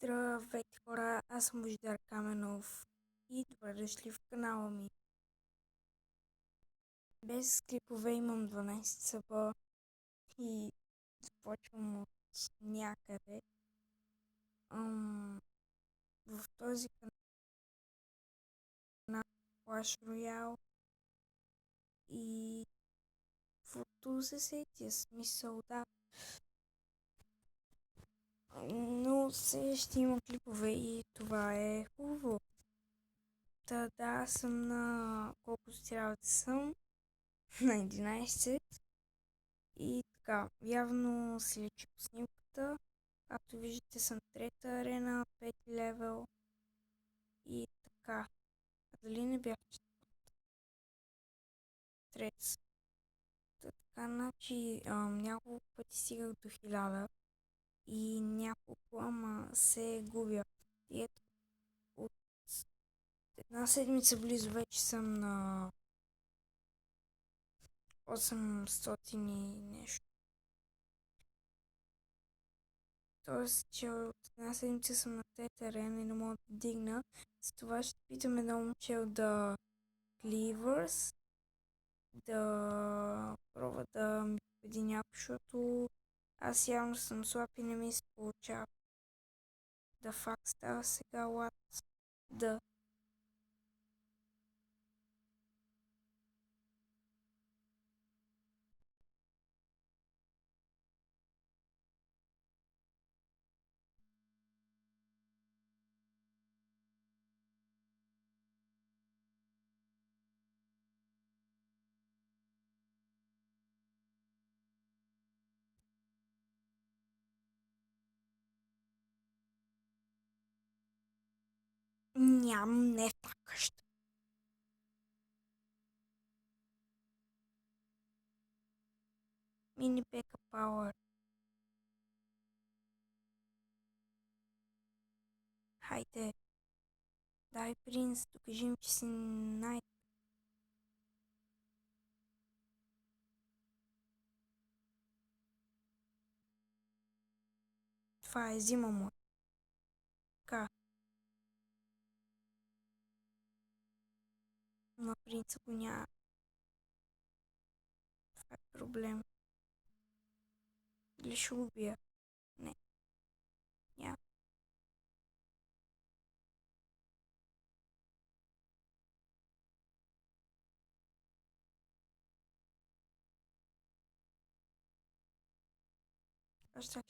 Здравейте хора, аз съм Божидар Каменов и добре дошли в канала ми. Без клипове имам 12 саба и започвам от някъде. В този канал Clash Royale и каквото се сетя, смисъл да. Но все ще има клипове и това е хубаво. Да, аз съм на колкото трябва да съм, на 11. И така, явно се личи по снимката. Както виждате, съм трета арена, 5 левел и така. А дали не бях трет? Така, значи няколко пъти стигах до 1000 и няколко, ама се губя. И ето, от една седмица близо вече съм на 800 и нещо. Тоест, че от една седмица съм на трета арена и не мога да дигна. С това ще питам едно момче от The Cleavers да пробва да ми победи някой, защото аз явно съм слаб и не ми се получава. Да факт става сега лад. Да. Нямам не в тази къща. Мини бека пауър. Хайде. Дай принц, докажи ми, че си най... Това е зима му. Така. Но принца го няма. Това е проблем. Или ще го убия? Не. Няма. Аз така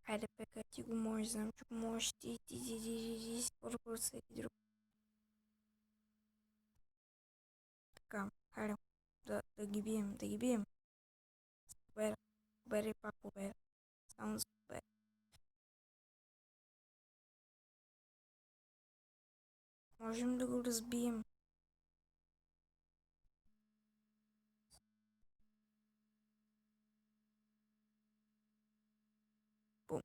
хайде, Пека, ти го можеш, знам, че го можеш. Ти си по-добър от всеки друг. Така, хайде, да ги бием, да ги бием. Победа, победа и пак победа. Само за победа. Можем да го разбием. Бум.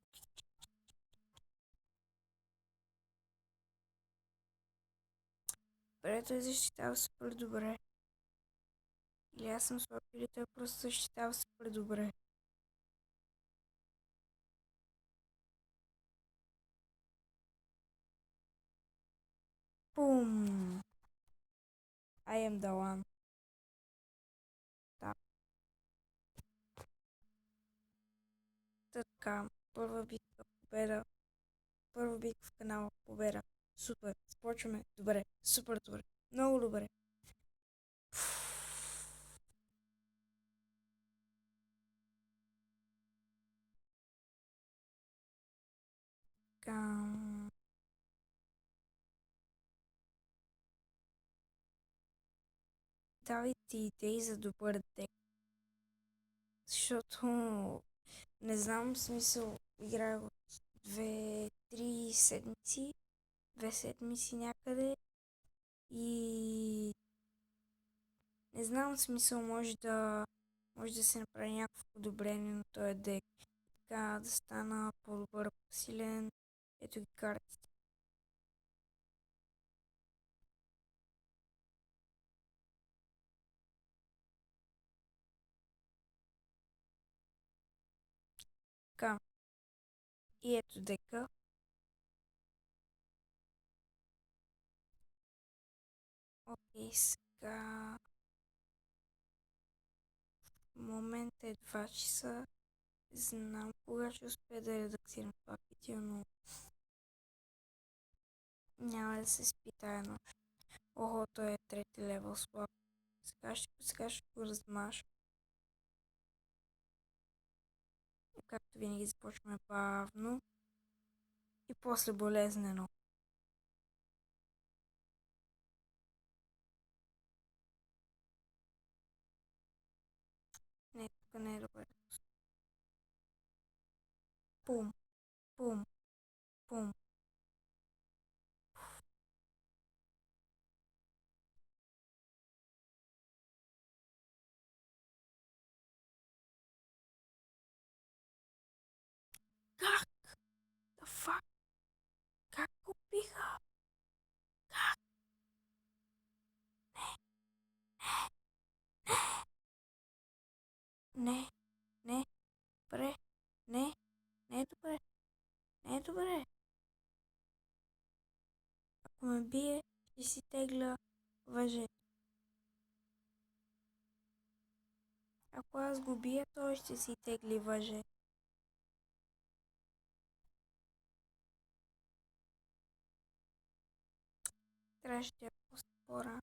Добре, той защитава супер добре. Или аз съм слаб, или той просто защитава супер добре. Бум! I am the one. Да. Така, първа битка, победа. Първа битка в канала, победа. Супер, започваме. Добре, супер добре. Много добре. Така... Давайте идеи за добър дек. Защото не знам, смисъл, играх от 2-3 седмици, 2 седмици някъде и не знам, смисъл, може да се направи някакво подобрение на този дек. Така да стана по-добър, по-силен. Ето ги картите. Така. И ето дека. Окей, сега. В момента е 2 часа. Знам кога ще успея да редактирам това видео, но няма да се спи тая нощ. Охо, той е трети левел слаб. Сега ще го размаша. И както винаги започваме бавно. И после болезнено. Не, тук не е добре. Пум, пум, пум. Как? The fuck? Как го биха? Как? Не, не, добре, не, не е добре, не е добре. Ако ме бие, ще си тегля въжето. Ако аз го бия, той ще си тегли въже. Трябваше да я пусна по-рано.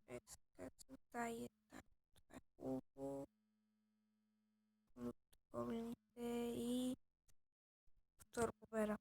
Целта е това е хубаво. Гоблините и втора победа.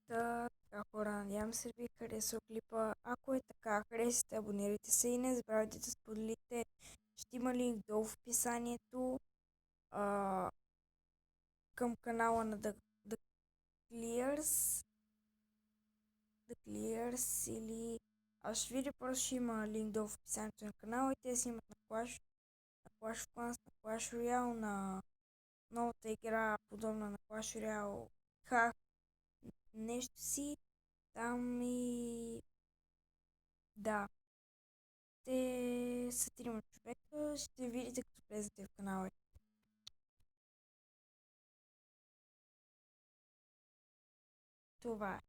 Така хора, надявам се ви хареса клипа. Ако е така, харесайте, абонирайте се и не забравяйте да споделите. Ще има линк долу в описанието към канала на The Clears. The Clears или аз ще видя, просто ще има линк долу в описанието на канала и те си имат на Clash of Clans, на Clash Royale, на новата игра, подобна на Clash Royale, хак, нещо си. Там и да, те са 3 човека, ще видите като влезете в канала. Това е.